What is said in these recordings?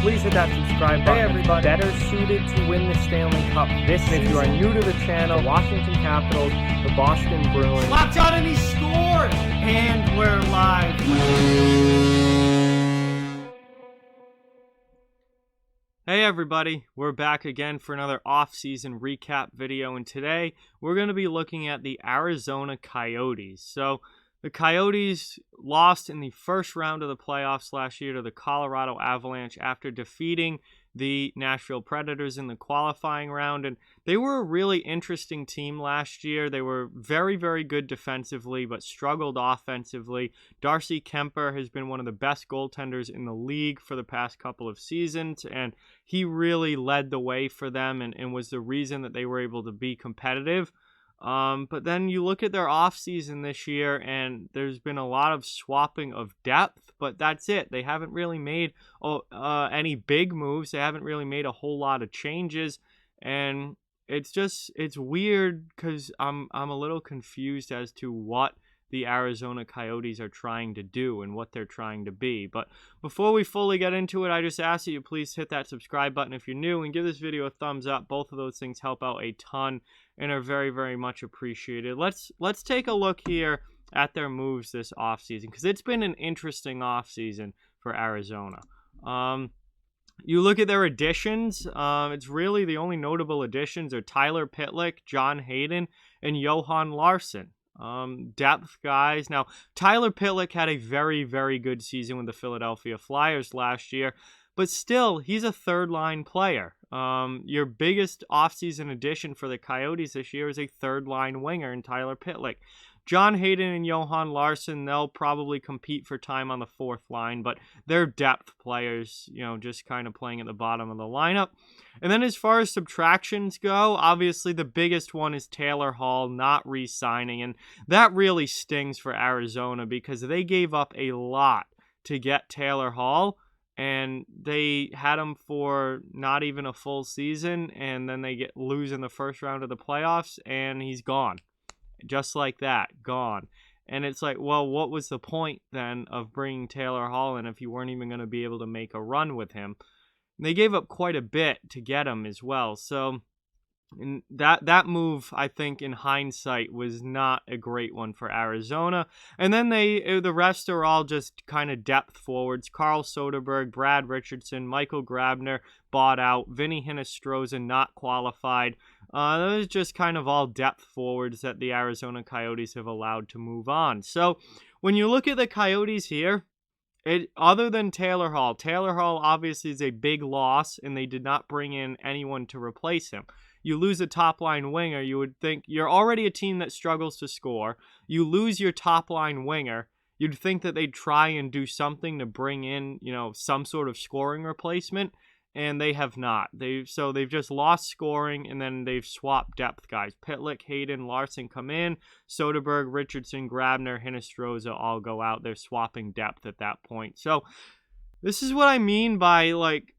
please hit that subscribe button. Hey, everybody. Better suited to win the Stanley Cup this season. If you are new to the channel, Washington Capitals, the Boston Bruins. Locked on and he scored! And we're live. Hey everybody, we're back again for another off-season recap video, and today we're going to be looking at the Arizona Coyotes. So, the Coyotes lost in the first round of the playoffs last year to the Colorado Avalanche after defeating the Nashville Predators in the qualifying round, and they were a really interesting team last year. They were very, very good defensively, but struggled offensively. Darcy Kuemper has been one of the best goaltenders in the league for the past couple of seasons, and he really led the way for them and was the reason that they were able to be competitive. But then you look at their offseason this year, and there's been a lot of swapping of depth, but that's it. They haven't really made any big moves. They haven't really made a whole lot of changes, and it's weird because I'm a little confused as to what the Arizona Coyotes are trying to do and what they're trying to be. But before we fully get into it, I just ask that you please hit that subscribe button if you're new and give this video a thumbs up. Both of those things help out a ton and are very, very much appreciated. Let's take a look here at their moves this offseason, because it's been an interesting offseason for Arizona. You look at their additions, it's really the only notable additions are Tyler Pitlick, John Hayden, and Johan Larsson. Depth guys. Now, Tyler Pitlick had a very, very good season with the Philadelphia Flyers last year, but still, he's a third-line player. Your biggest offseason addition for the Coyotes this year is a third-line winger in Tyler Pitlick. John Hayden and Johan Larsson, they'll probably compete for time on the fourth line, but they're depth players, just kind of playing at the bottom of the lineup. And then as far as subtractions go, obviously the biggest one is Taylor Hall not re-signing, and that really stings for Arizona because they gave up a lot to get Taylor Hall, and they had him for not even a full season, and then they lose in the first round of the playoffs, and he's gone. Just like that, gone. And it's like, well, what was the point then of bringing Taylor Hall in if you weren't even going to be able to make a run with him? And they gave up quite a bit to get him as well. So and that move, I think, in hindsight, was not a great one for Arizona. And then the rest are all just kind of depth forwards. Carl Soderberg, Brad Richardson, Michael Grabner bought out, Vinny Hinostroza not qualified. Those just kind of all depth forwards that the Arizona Coyotes have allowed to move on. So when you look at the Coyotes here, other than Taylor Hall obviously is a big loss, and they did not bring in anyone to replace him. You lose a top-line winger, you would think you're already a team that struggles to score. You lose your top-line winger, you'd think that they'd try and do something to bring in, some sort of scoring replacement, and they have not. They've just lost scoring, and then they've swapped depth guys. Pitlick, Hayden, Larsson come in. Soderberg, Richardson, Grabner, Hinostroza all go out. They're swapping depth at that point. So this is what I mean by,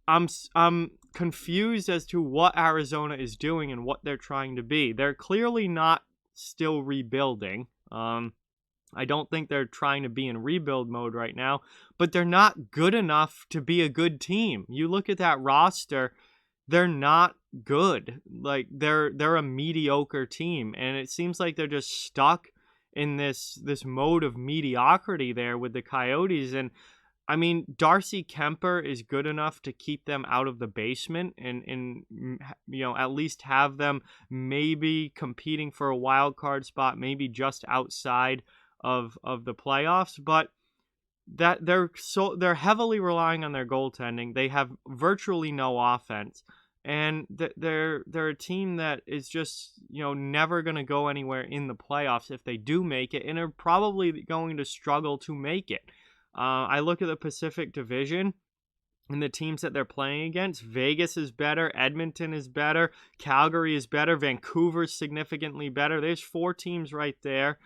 I'm confused as to what Arizona is doing and what they're trying to be. They're clearly not still rebuilding. I don't think they're trying to be in rebuild mode right now, but they're not good enough to be a good team. You look at that roster, they're not good. They're a mediocre team, and it seems like they're just stuck in this mode of mediocrity there with the Coyotes. And I mean, Darcy Kuemper is good enough to keep them out of the basement and at least have them maybe competing for a wild card spot, maybe just outside of the playoffs. But that they're heavily relying on their goaltending. They have virtually no offense, and they're a team that is just never going to go anywhere in the playoffs if they do make it, and are probably going to struggle to make it. I look at the Pacific Division and the teams that they're playing against. Vegas is better. Edmonton is better. Calgary is better. Vancouver's significantly better. There's 4 teams right there.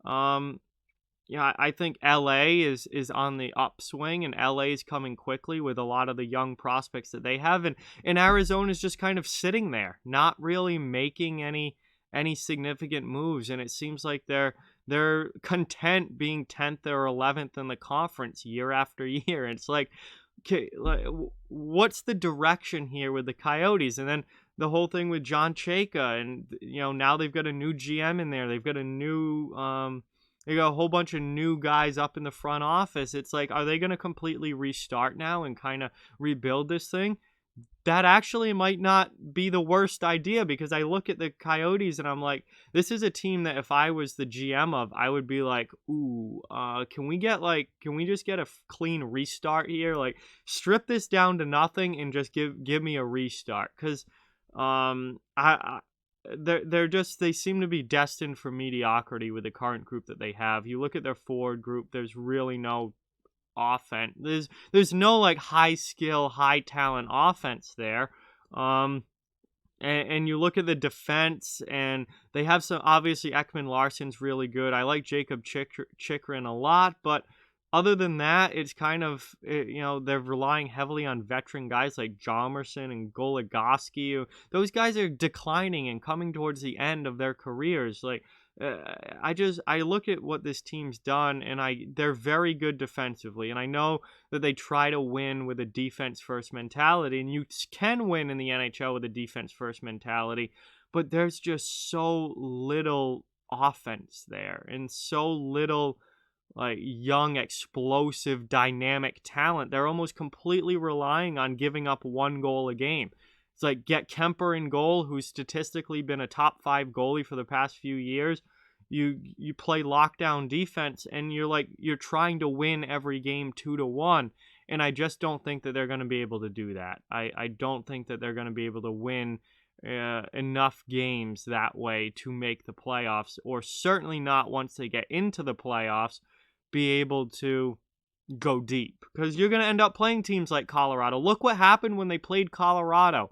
I think LA is on the upswing, and LA is coming quickly with a lot of the young prospects that they have. And Arizona is just kind of sitting there, not really making any significant moves. And it seems like they're content being 10th or 11th in the conference year after year. It's like, like, what's the direction here with the Coyotes? And then the whole thing with John Chayka, and now they've got a new GM in there. They've got a new they got a whole bunch of new guys up in the front office. It's like, are they going to completely restart now and kind of rebuild this thing? That actually might not be the worst idea, because I look at the Coyotes and I'm like, this is a team that if I was the GM of, I would be like, ooh, can we just get a clean restart here? Like, strip this down to nothing and just give me a restart, because they seem to be destined for mediocrity with the current group that they have. You look at their forward group, there's really no offense. There's no like high skill, high talent offense there. And you look at the defense, and they have some, obviously Ekman Larsson's really good. I like Jacob Chikrin a lot, but other than that, it's kind of, they're relying heavily on veteran guys like Jomerson and Goligoski. Those guys are declining and coming towards the end of their careers. Like, I look at what this team's done, and they're very good defensively, and I know that they try to win with a defense first mentality, and you can win in the NHL with a defense first mentality, but there's just so little offense there, and so little like young, explosive, dynamic talent. They're almost completely relying on giving up one goal a game. It's like, get Kemper in goal, who's statistically been a top 5 goalie for the past few years. You play lockdown defense, and you're trying to win every game 2-1, and I just don't think that they're going to be able to do that. I don't think that they're going to be able to win enough games that way to make the playoffs, or certainly not once they get into the playoffs be able to go deep, because you're going to end up playing teams like Colorado. Look what happened when they played Colorado.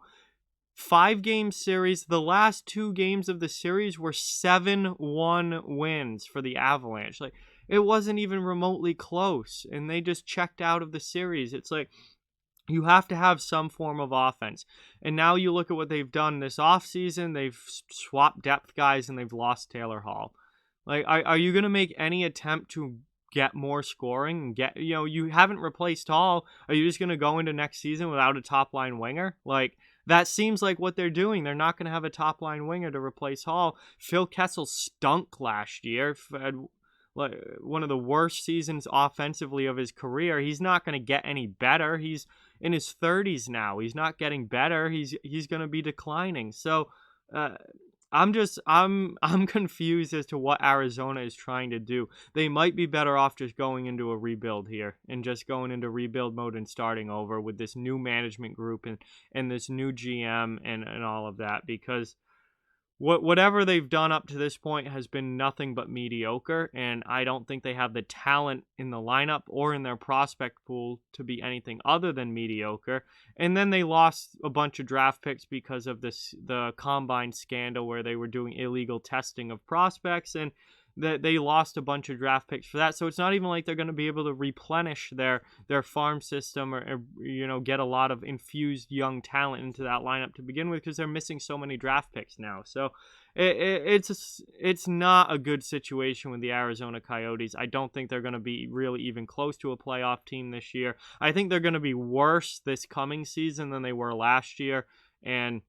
5-game series. The last 2 games of the series were 7-1 wins for the Avalanche. Like, it wasn't even remotely close, and they just checked out of the series. It's like, you have to have some form of offense. And now you look at what they've done this offseason. They've swapped depth guys, and they've lost Taylor Hall. Like, are you going to make any attempt to get more scoring and get, you haven't replaced Hall. Are you just going to go into next season without a top line winger? Like, that seems like what they're doing. They're not going to have a top line winger to replace Hall. Phil Kessel stunk last year. Had like one of the worst seasons offensively of his career. He's not going to get any better. He's in his 30s now. He's not getting better. He's going to be declining. So, I'm confused as to what Arizona is trying to do. They might be better off just going into a rebuild here, and just going into rebuild mode and starting over with this new management group and this new GM and all of that, because whatever they've done up to this point has been nothing but mediocre, and I don't think they have the talent in the lineup or in their prospect pool to be anything other than mediocre. And then they lost a bunch of draft picks because of the combine scandal, where they were doing illegal testing of prospects, and they lost a bunch of draft picks for that. So it's not even like they're going to be able to replenish their farm system, or get a lot of infused young talent into that lineup to begin with, because they're missing so many draft picks now. So it's not a good situation with the Arizona Coyotes. I don't think they're going to be really even close to a playoff team this year. I think they're going to be worse this coming season than they were last year, and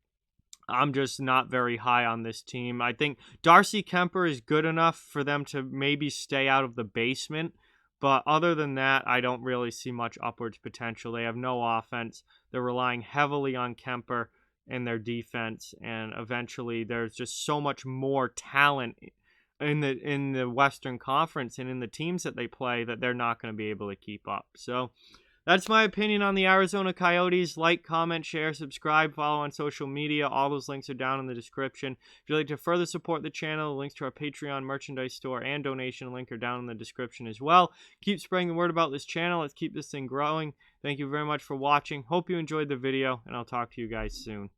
I'm just not very high on this team. I think Darcy Kuemper is good enough for them to maybe stay out of the basement, but other than that, I don't really see much upwards potential. They have no offense. They're relying heavily on Kuemper and their defense, and eventually there's just so much more talent in the Western Conference and in the teams that they play that they're not going to be able to keep up. So that's my opinion on the Arizona Coyotes. Like, comment, share, subscribe, follow on social media. All those links are down in the description. If you'd like to further support the channel, the links to our Patreon merchandise store and donation link are down in the description as well. Keep spreading the word about this channel. Let's keep this thing growing. Thank you very much for watching. Hope you enjoyed the video, and I'll talk to you guys soon.